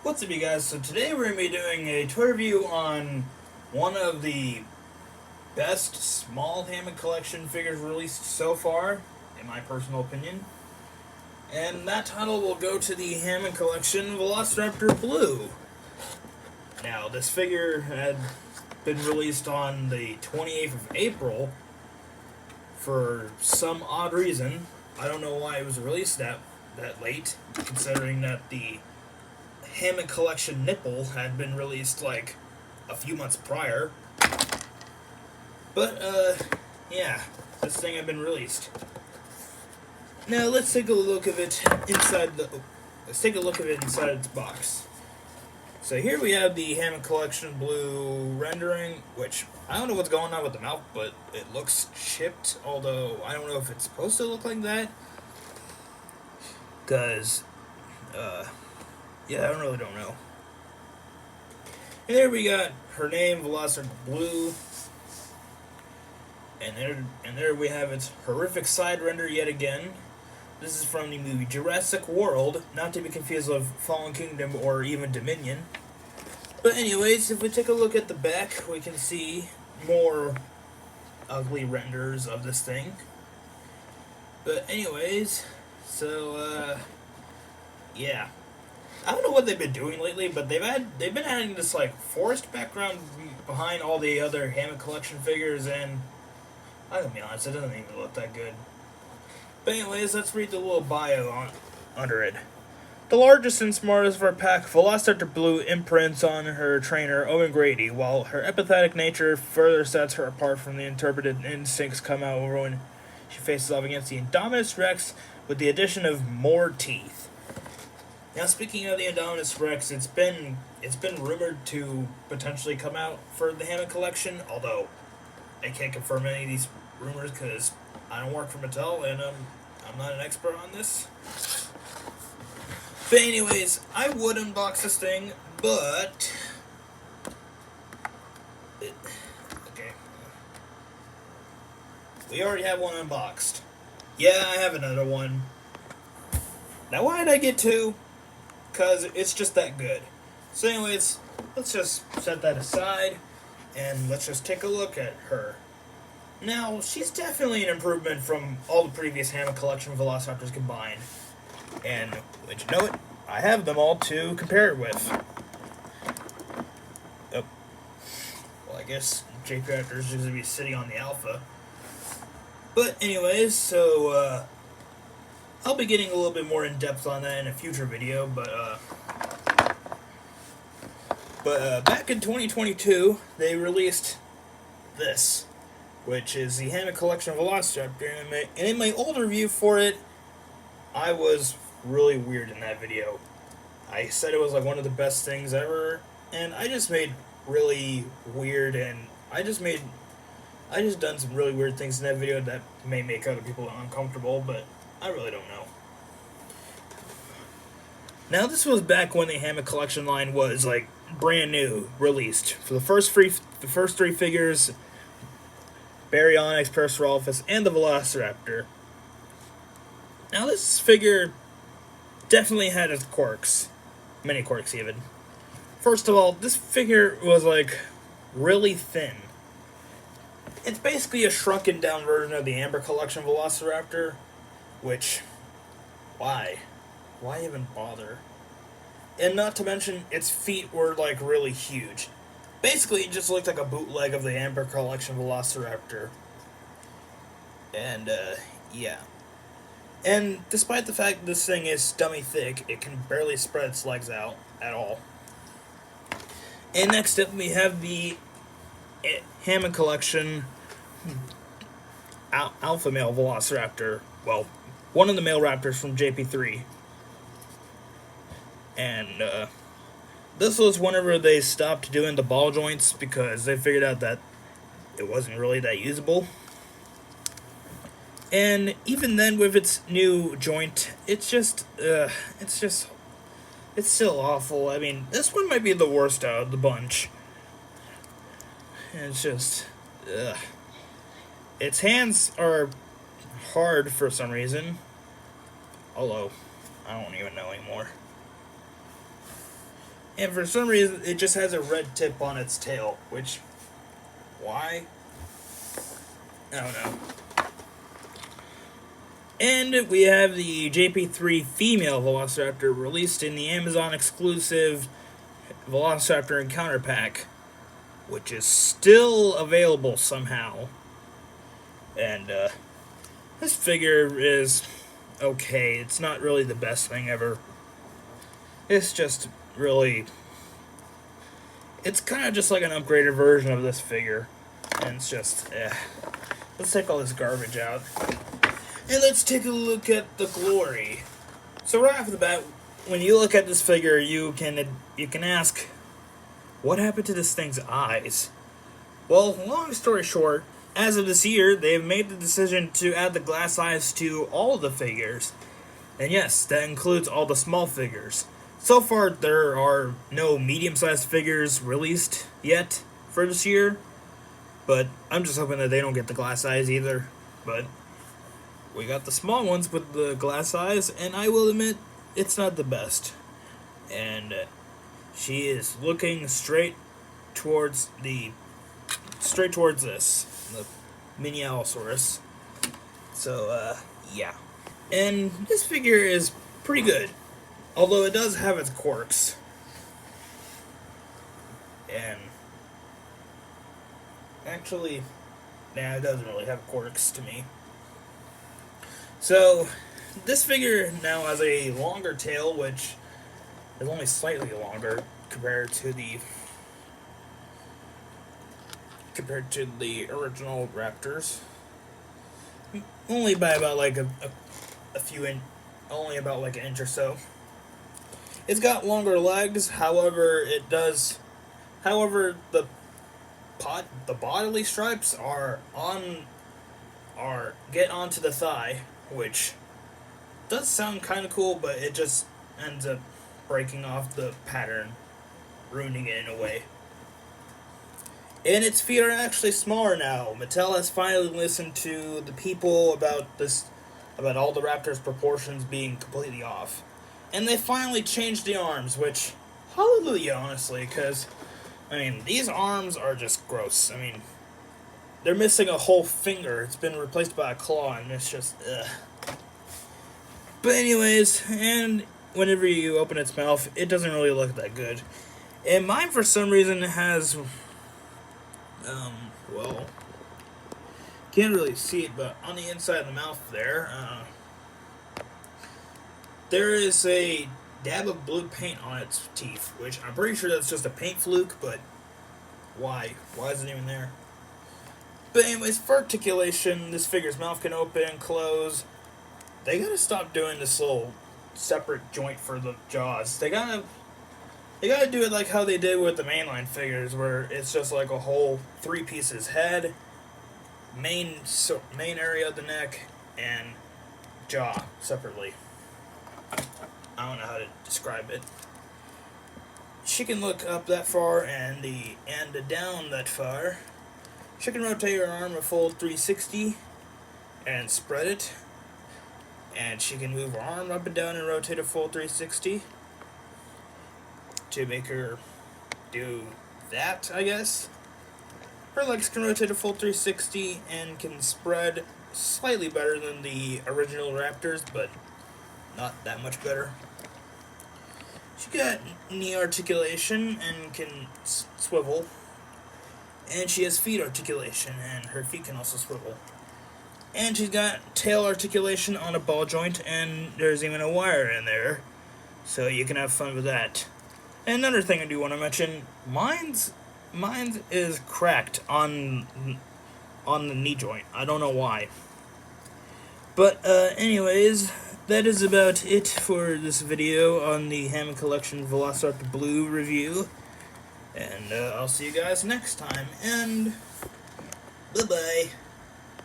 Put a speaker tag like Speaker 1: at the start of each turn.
Speaker 1: What's up, you guys? So today we're going to be doing a toy review on one of the best small Hammond collection figures released so far, in my personal opinion. And that title will go to the Hammond collection Velociraptor Blue. Now, this figure had been released on the 28th of April for some odd reason. I don't know why it was released that late, considering that the Hammond collection nipple had been released like a few months prior. But yeah, this thing had been released. Now let's take a look of it inside its box. So here we have the Hammond collection blue rendering, which I don't know what's going on with the mouth, but it looks chipped, although I don't know if it's supposed to look like that. Cause yeah, I really don't know. And there we got her name, Velociraptor Blue. And there we have its horrific side render yet again. This is from the movie Jurassic World, not to be confused with Fallen Kingdom or even Dominion. But anyways, if we take a look at the back, we can see more ugly renders of this thing. But anyways, so yeah. I don't know what they've been doing lately, but they've been adding this like forest background behind all the other Hammond collection figures, and I'm gonna be honest, it doesn't even look that good. But anyways, let's read the little bio under it. The largest and smartest of our pack, Velociraptor Blue imprints on her trainer, Owen Grady, while her empathetic nature further sets her apart from the interpreted instincts come out when she faces off against the Indominus Rex with the addition of more teeth. Now, speaking of the Indominus Rex, it's been rumored to potentially come out for the Hammond collection, although I can't confirm any of these rumors because I don't work for Mattel and I'm not an expert on this. But anyways, I would unbox this thing, but okay, we already have one unboxed. Yeah, I have another one. Now, why did I get two? Because it's just that good. So anyways, let's just set that aside, and let's just take a look at her. Now, she's definitely an improvement from all the previous Hammond collection Velociraptors combined. And, would you know it, I have them all to compare it with. Oh. Well, I guess JP Raptor is going to be sitting on the Alpha. But anyways, so, I'll be getting a little bit more in depth on that in a future video, but back in 2022, they released this, which is the Hammond collection Velociraptor, and in my old review for it, I was really weird in that video. I said it was like one of the best things ever, and I just made really weird, and I just done some really weird things in that video that may make other people uncomfortable, but I really don't know. Now, this was back when the Hammond collection line was like brand new, released for the first three figures: Baryonyx, Parasaurolophus, and the Velociraptor. Now, this figure definitely had its quirks, many quirks even. First of all, this figure was like really thin. It's basically a shrunken down version of the Amber collection Velociraptor. Which, why? Why even bother? And not to mention, its feet were like really huge. Basically, it just looked like a bootleg of the Amber collection Velociraptor. And, yeah. And despite the fact this thing is stummy thick, it can barely spread its legs out at all. And next up, we have the Hammond collection Alpha male Velociraptor. Well, one of the male raptors from JP3. And, this was whenever they stopped doing the ball joints because they figured out that it wasn't really that usable. And even then, with its new joint, it's still awful. I mean, this one might be the worst out of the bunch. And it's just, its hands are hard for some reason. Although, I don't even know anymore. And for some reason, it just has a red tip on its tail, which, why? I don't know. And we have the JP3 female Velociraptor released in the Amazon exclusive Velociraptor Encounter Pack, which is still available somehow. And this figure is okay. It's not really the best thing ever. It's just really... It's kind of just like an upgraded version of this figure. And it's just, Let's take all this garbage out. And let's take a look at the glory. So right off the bat, when you look at this figure, you can ask, what happened to this thing's eyes? Well, long story short, as of this year, they have made the decision to add the glass eyes to all the figures. And yes, that includes all the small figures. So far, there are no medium-sized figures released yet for this year. But I'm just hoping that they don't get the glass eyes either. But we got the small ones with the glass eyes, and I will admit, it's not the best. And she is looking straight towards this, the mini Allosaurus. So, yeah. And this figure is pretty good, although it does have its quirks. And actually, it doesn't really have quirks to me. So, this figure now has a longer tail, which is only slightly longer compared to the original Raptors. Only by about like only about like an inch or so. It's got longer legs, however, the bodily stripes get onto the thigh, which does sound kind of cool, but it just ends up breaking off the pattern, ruining it in a way. And its feet are actually smaller now. Mattel has finally listened to the people about all the Raptors' proportions being completely off. And they finally changed the arms, which, hallelujah, honestly, because, these arms are just gross. They're missing a whole finger. It's been replaced by a claw, and it's just, ugh. But anyways, and whenever you open its mouth, it doesn't really look that good. And mine, for some reason, has, can't really see it, but on the inside of the mouth there is a dab of blue paint on its teeth, which I'm pretty sure that's just a paint fluke, but why? Why is it even there? But anyways, for articulation, this figure's mouth can open and close. They gotta stop doing this little separate joint for the jaws. They gotta do it like how they did with the mainline figures, where it's just like a whole 3 pieces: head, main area of the neck, and jaw separately. I don't know how to describe it. She can look up that far and down that far. She can rotate her arm a full 360 and spread it. And she can move her arm up and down and rotate a full 360 to make her do that, I guess. Her legs can rotate a full 360 and can spread slightly better than the original Raptors, but not that much better. She got knee articulation and can swivel. And she has feet articulation, and her feet can also swivel. And she's got tail articulation on a ball joint, and there's even a wire in there, so you can have fun with that. And another thing I do want to mention, mine is cracked on the knee joint. I don't know why. But anyways, that is about it for this video on the Hammond Collection Velociraptor Blue review. And I'll see you guys next time, and bye-bye.